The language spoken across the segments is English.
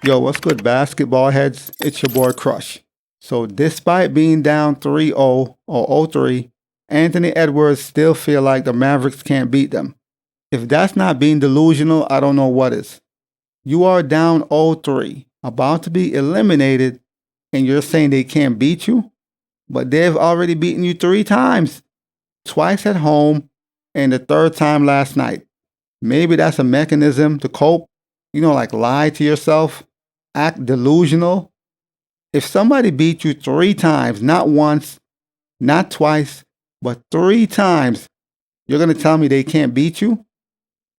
Yo, what's good, basketball heads? It's your boy Crush. So, despite being down 3-0 or 0-3, Anthony Edwards still feel like the Mavericks can't beat them. If that's not being delusional, I don't know what is. You are down 0-3, about to be eliminated, and you're saying they can't beat you? But they've already beaten you 3 times. Twice at home, and the 3rd time last night. Maybe that's a mechanism to cope. Like lie to yourself, act delusional. If somebody beat you 3 times, not once, not twice, but 3 times, you're going to tell me they can't beat you?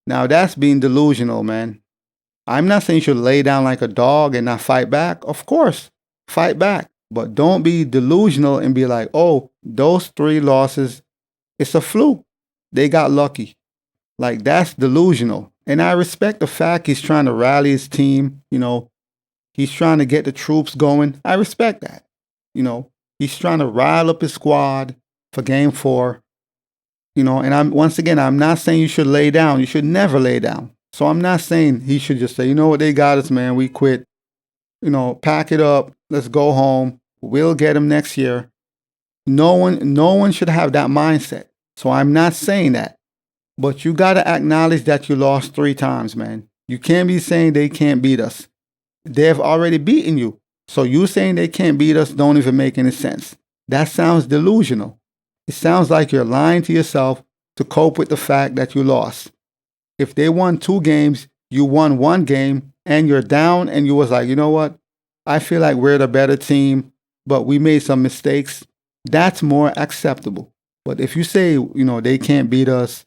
Now that's being delusional, man. I'm not saying you should lay down like a dog and not fight back. Of course, fight back. But don't be delusional and be like, oh, those 3 losses, it's a fluke. They got lucky. Like, that's delusional. And I respect the fact he's trying to rally his team. He's trying to get the troops going. I respect that. He's trying to rile up his squad for game 4. And I'm not saying you should lay down. You should never lay down. So I'm not saying he should just say, you know what, they got us, man. We quit. Pack it up. Let's go home. We'll get him next year. No one should have that mindset. So I'm not saying that. But you got to acknowledge that you lost 3 times, man. You can't be saying they can't beat us. They've already beaten you. So you saying they can't beat us don't even make any sense. That sounds delusional. It sounds like you're lying to yourself to cope with the fact that you lost. If they won 2 games, you won 1 game, and you're down, and you was like, you know what? I feel like we're the better team, but we made some mistakes. That's more acceptable. But if you say, they can't beat us,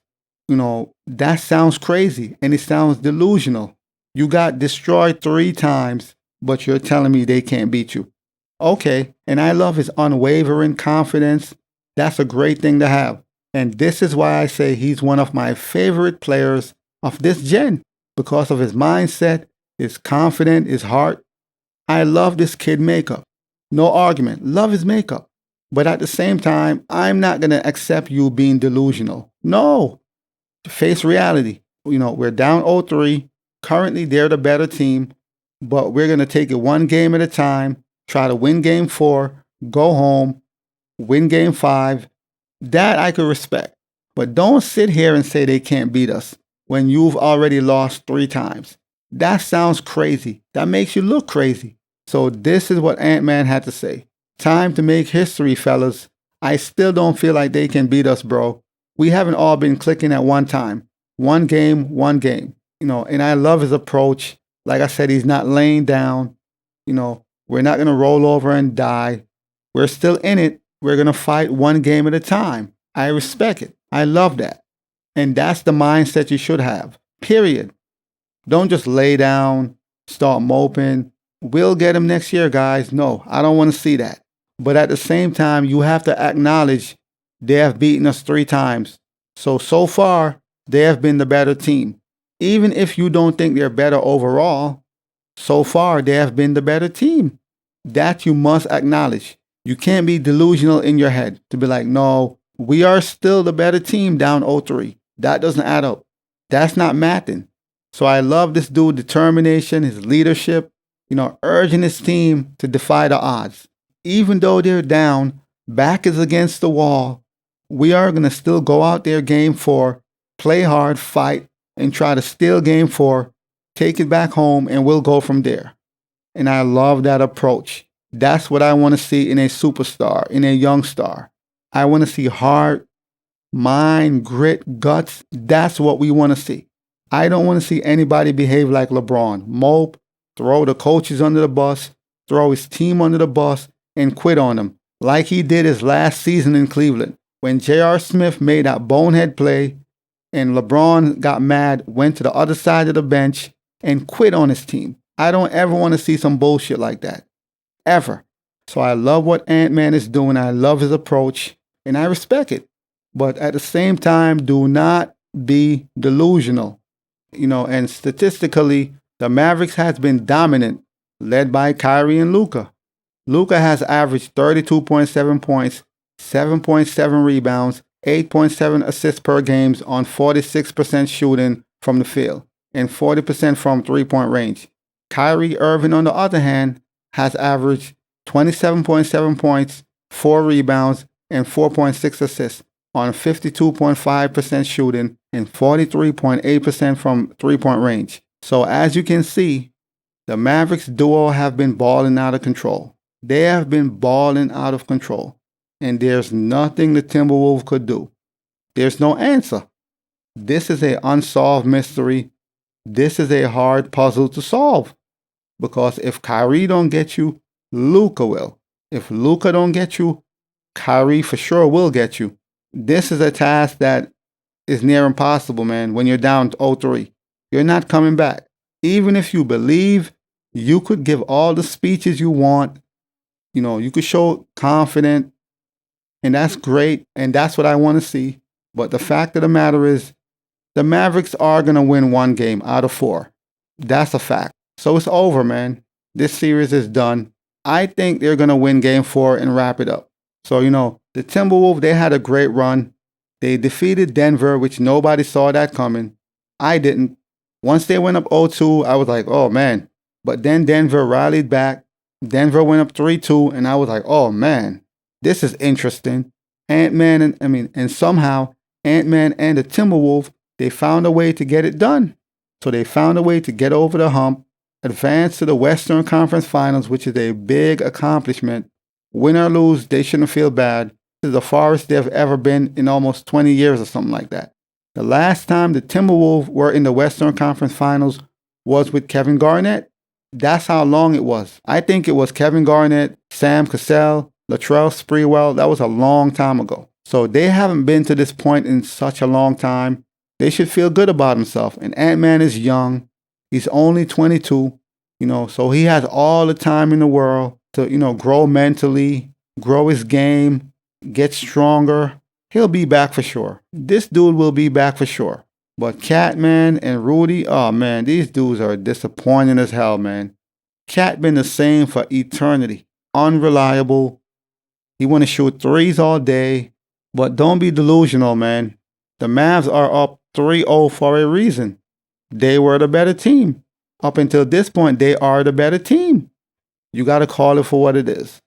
that sounds crazy and it sounds delusional. You got destroyed 3 times, but you're telling me they can't beat you. Okay, and I love his unwavering confidence. That's a great thing to have. And this is why I say he's one of my favorite players of this gen, because of his mindset, his confidence, his heart. I love this kid makeup. No argument. Love his makeup. But at the same time, I'm not going to accept you being delusional. No. Face reality. We're down 0-3. Currently, they're the better team. But we're going to take it 1 game at a time. Try to win game 4. Go home. Win game 5. That I could respect. But don't sit here and say they can't beat us when you've already lost 3 times. That sounds crazy. That makes you look crazy. So this is what Ant-Man had to say. Time to make history, fellas. I still don't feel like they can beat us, bro. We haven't all been clicking at one time. 1 game, 1 game. And I love his approach. Like I said, he's not laying down. We're not going to roll over and die. We're still in it. We're going to fight 1 game at a time. I respect it. I love that. And that's the mindset you should have. Period. Don't just lay down, start moping. We'll get him next year, guys. No, I don't want to see that. But at the same time, you have to acknowledge they have beaten us 3 times. So far, they have been the better team. Even if you don't think they're better overall, so far, they have been the better team. That you must acknowledge. You can't be delusional in your head to be like, no, we are still the better team down 0-3. That doesn't add up. That's not mathing. So I love this dude's determination, his leadership, urging his team to defy the odds. Even though they're down, back is against the wall, we are going to still go out there game 4, play hard, fight, and try to steal game 4, take it back home, and we'll go from there. And I love that approach. That's what I want to see in a superstar, in a young star. I want to see heart, mind, grit, guts. That's what we want to see. I don't want to see anybody behave like LeBron, mope, throw the coaches under the bus, throw his team under the bus, and quit on them, like he did his last season in Cleveland. When J.R. Smith made that bonehead play and LeBron got mad, went to the other side of the bench and quit on his team. I don't ever want to see some bullshit like that. Ever. So I love what Ant-Man is doing. I love his approach and I respect it. But at the same time, do not be delusional. And statistically, the Mavericks has been dominant, led by Kyrie and Luka. Luka has averaged 32.7 points, 7.7 rebounds, 8.7 assists per game on 46% shooting from the field and 40% from 3-point range. Kyrie Irving, on the other hand, has averaged 27.7 points, 4 rebounds, and 4.6 assists on 52.5% shooting and 43.8% from three-point range. So as you can see, the Mavericks duo have been balling out of control. They have been balling out of control. And there's nothing the Timberwolves could do. There's no answer. This is an unsolved mystery. This is a hard puzzle to solve. Because if Kyrie don't get you, Luka will. If Luka don't get you, Kyrie for sure will get you. This is a task that is near impossible, man, when you're down 0-3. You're not coming back. Even if you believe, you could give all the speeches you want. You know, you could show confident, and that's great, and that's what I want to see. But the fact of the matter is, the Mavericks are going to win 1 game out of 4. That's a fact. So it's over, man. This series is done. I think they're going to win game 4 and wrap it up. So, you know, the Timberwolves, they had a great run. They defeated Denver, which nobody saw that coming. I didn't. Once they went up 0-2, I was like, oh, man. But then Denver rallied back. Denver went up 3-2, and I was like, oh, man, this is interesting. And somehow Ant-Man and the Timberwolves, they found a way to get it done. So they found a way to get over the hump, advance to the Western Conference Finals, which is a big accomplishment. Win or lose, they shouldn't feel bad. This is the farthest they've ever been in almost 20 years or something like that. The last time the Timberwolves were in the Western Conference Finals was with Kevin Garnett. That's how long it was. I think it was Kevin Garnett, Sam Cassell, Latrell Sprewell. That was a long time ago. So they haven't been to this point in such a long time. They should feel good about themselves. And Ant-Man is young. He's only 22, you know, so he has all the time in the world to, you know, grow mentally, grow his game, get stronger. He'll be back for sure. This dude will be back for sure. But Catman and Rudy, oh man, these dudes are disappointing as hell, man. Cat been the same for eternity. Unreliable. He want to shoot threes all day. But don't be delusional, man. The Mavs are up 3-0 for a reason. They were the better team. Up until this point, they are the better team. You got to call it for what it is.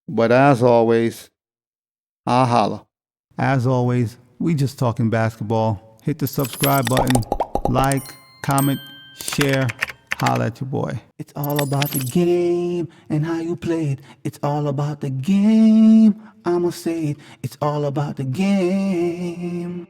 But as always, I'll holla. As always, we just talking basketball. Hit the subscribe button, like, comment, share, holla at your boy. It's all about the game and how you play it. It's all about the game. I'ma say it. It's all about the game.